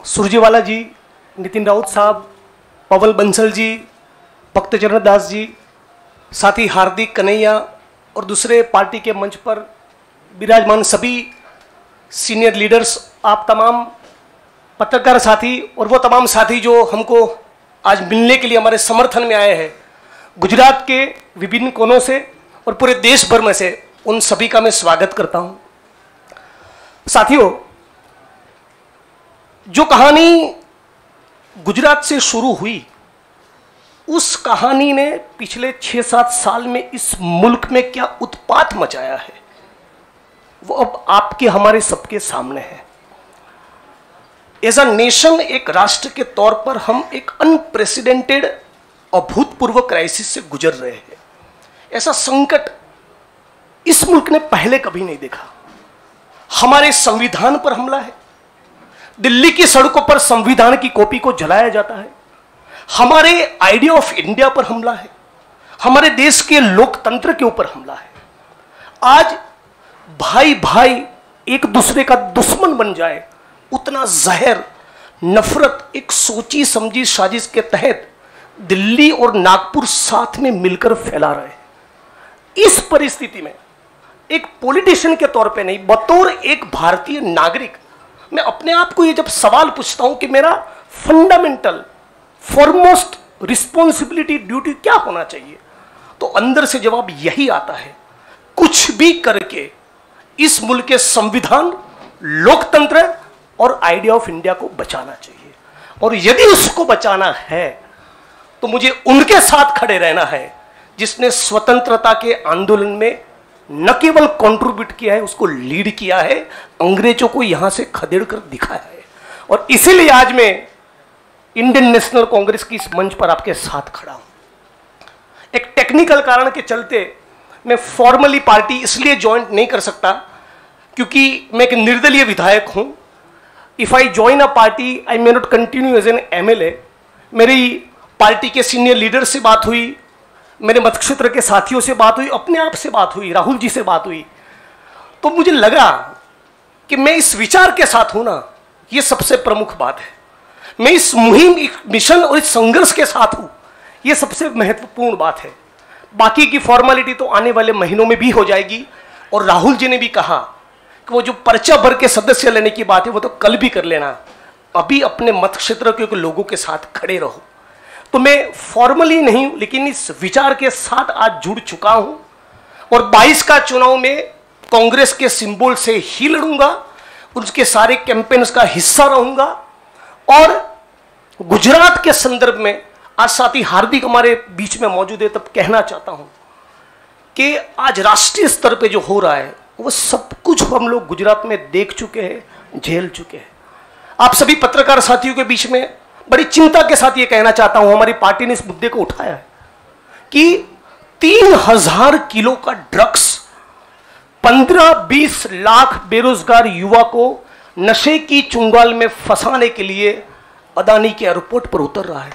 सुरजेवाला जी, नितिन राउत साहब, पवन बंसल जी, भक्तचरण दास जी, साथी हार्दिक कन्हैया और दूसरे पार्टी के मंच पर विराजमान सभी सीनियर लीडर्स, आप तमाम पत्रकार साथी और वो तमाम साथी जो हमको आज मिलने के लिए हमारे समर्थन में आए हैं गुजरात के विभिन्न कोनों से और पूरे देश भर में से, उन सभी का मैं स्वागत करता हूं। साथियों, जो कहानी गुजरात से शुरू हुई, उस कहानी ने पिछले 6-7 साल में इस मुल्क में क्या उत्पात मचाया है, वो अब आपके हमारे सबके सामने है। एज अ नेशन, एक राष्ट्र के तौर पर हम एक अनप्रेसिडेंटेड, अभूतपूर्व क्राइसिस से गुजर रहे हैं। ऐसा संकट इस मुल्क ने पहले कभी नहीं देखा। हमारे संविधान पर हमला है, दिल्ली की सड़कों पर संविधान की कॉपी को जलाया जाता है, हमारे आइडिया ऑफ इंडिया पर हमला है, हमारे देश के लोकतंत्र के ऊपर हमला है। आज भाई भाई एक दूसरे का दुश्मन बन जाए, उतना जहर, नफरत एक सोची समझी साजिश के तहत दिल्ली और नागपुर साथ में मिलकर फैला रहे हैं। इस परिस्थिति में एक पॉलिटिशियन के तौर पे नहीं, बतौर एक भारतीय नागरिक, मैं अपने आप को ये जब सवाल पूछता हूं कि मेरा फंडामेंटल फॉरमोस्ट रिस्पॉन्सिबिलिटी, ड्यूटी क्या होना चाहिए, तो अंदर से जवाब यही आता है, कुछ भी करके इस मुल्क के संविधान, लोकतंत्र और आइडिया ऑफ इंडिया को बचाना चाहिए। और यदि उसको बचाना है तो मुझे उनके साथ खड़े रहना है जिसने स्वतंत्रता के आंदोलन में न केवल कंट्रीब्यूट किया है, उसको लीड किया है, अंग्रेजों को यहां से खदेड़ कर दिखाया है। और इसीलिए आज मैं इंडियन नेशनल कांग्रेस की इस मंच पर आपके साथ खड़ा हूं। एक टेक्निकल कारण के चलते मैं फॉर्मली पार्टी इसलिए ज्वाइन नहीं कर सकता क्योंकि मैं एक निर्दलीय विधायक हूं। If I join a party, I may not continue as an MLA. मेरी पार्टी के सीनियर लीडर से बात हुई, मेरे मतक्षेत्र के साथियों से बात हुई, अपने आप से बात हुई, राहुल जी से बात हुई, तो मुझे लगा कि मैं इस विचार के साथ हूं ना, ये सबसे प्रमुख बात है। मैं इस मुहिम, मिशन और इस संघर्ष के साथ हूं, ये सबसे महत्वपूर्ण बात है। बाकी की फॉर्मेलिटी तो आने वाले महीनों में भी हो जाएगी। और राहुल जी ने भी कहा कि वो जो पर्चा भर के सदस्य लेने की बात है वो तो कल भी कर लेना, अभी अपने मत क्षेत्र के लोगों के साथ खड़े रहो। तो मैं फॉर्मली नहीं लेकिन इस विचार के साथ आज जुड़ चुका हूं और 22 का चुनाव में कांग्रेस के सिंबल से ही लड़ूंगा, उसके सारे कैंपेन्स का हिस्सा रहूंगा। और गुजरात के संदर्भ में आज साथी हार्दिक हमारे बीच में मौजूद है, तब कहना चाहता हूं कि आज राष्ट्रीय स्तर पे जो हो रहा है वो सब कुछ हम लोग गुजरात में देख चुके हैं, झेल चुके हैं। आप सभी पत्रकार साथियों के बीच में बड़ी चिंता के साथ ये कहना चाहता हूं, हमारी पार्टी ने इस मुद्दे को उठाया है कि 3000 किलो का ड्रग्स 15-20 लाख बेरोजगार युवा को नशे की चुंगाल में फंसाने के लिए अदानी के एयरपोर्ट पर उतर रहा है।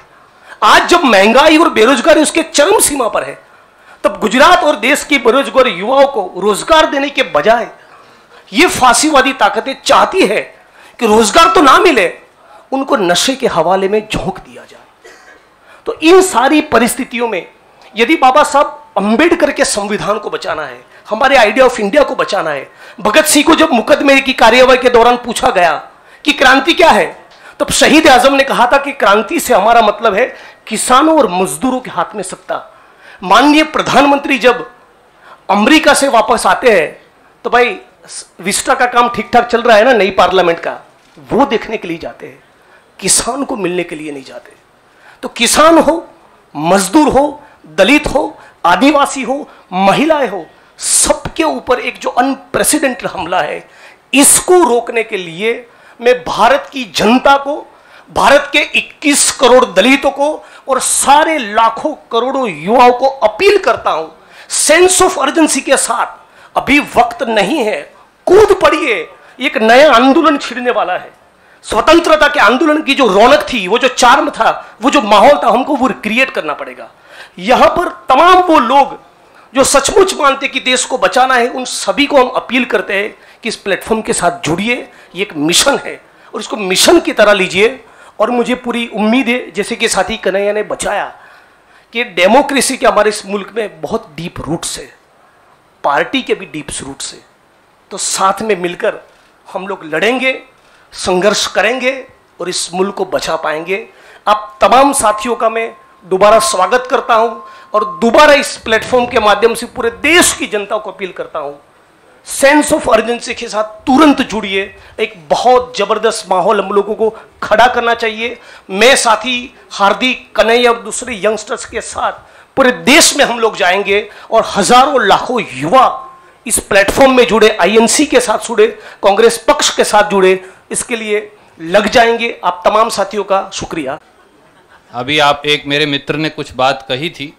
आज जब महंगाई और बेरोजगारी उसके चरम सीमा पर है, तब गुजरात और देश की बेरोजगार युवाओं को रोजगार देने के बजाय ये फांसीवादी ताकतें चाहती है कि रोजगार तो ना मिले, उनको नशे के हवाले में झोंक दिया जाए। तो इन सारी परिस्थितियों में यदि बाबा साहब अंबेडकर के संविधान को बचाना है, हमारे आइडिया ऑफ इंडिया को बचाना है, भगत सिंह को जब मुकदमे की कार्यवाही के दौरान पूछा गया कि क्रांति क्या है, तब शहीद आजम ने कहा था कि क्रांति से हमारा मतलब है किसानों और मजदूरों के हाथ में सत्ता। माननीय प्रधानमंत्री जब अमेरिका से वापस आते हैं तो भाई विस्टा का काम ठीक ठाक चल रहा है ना, नई पार्लियामेंट का, वो देखने के लिए जाते हैं, किसान को मिलने के लिए नहीं जाते। तो किसान हो, मजदूर हो, दलित हो, आदिवासी हो, महिलाएं हो, सबके ऊपर एक जो अनप्रेसिडेंटेड हमला है, इसको रोकने के लिए मैं भारत की जनता को, भारत के 21 करोड़ दलितों को और सारे लाखों करोड़ों युवाओं को अपील करता हूं, सेंस ऑफ अर्जेंसी के साथ, अभी वक्त नहीं है, कूद पड़िए, एक नया आंदोलन छिड़ने वाला है। स्वतंत्रता के आंदोलन की जो रौनक थी, वो जो चार्म था, वो जो माहौल था, हमको वो क्रिएट करना पड़ेगा। यहां पर तमाम वो लोग जो सचमुच मानते कि देश को बचाना है, उन सभी को हम अपील करते हैं कि इस प्लेटफॉर्म के साथ जुड़िए। ये एक मिशन है, और इसको मिशन की तरह लीजिए। और मुझे पूरी उम्मीद है, जैसे कि साथी कन्हैया ने बचाया, कि डेमोक्रेसी के हमारे इस मुल्क में बहुत डीप रूट्स है, पार्टी के भी डीप रूट्स है। तो साथ में मिलकर हम लोग लड़ेंगे, संघर्ष करेंगे और इस मुल्क को बचा पाएंगे। आप तमाम साथियों का मैं दोबारा स्वागत करता हूं और दोबारा इस प्लेटफॉर्म के माध्यम से पूरे देश की जनता को अपील करता हूं, सेंस ऑफ अर्जेंसी के साथ तुरंत जुड़िए। एक बहुत जबरदस्त माहौल हम लोगों को खड़ा करना चाहिए। मैं साथी हार्दिक, कन्हैया और दूसरे यंगस्टर्स के साथ पूरे देश में हम लोग जाएंगे और हजारों लाखों युवा इस प्लेटफॉर्म में जुड़े, आईएनसी के साथ जुड़े, कांग्रेस पक्ष के साथ जुड़े, इसके लिए लग जाएंगे। आप तमाम साथियों का शुक्रिया। अभी आप एक मेरे मित्र ने कुछ बात कही थी,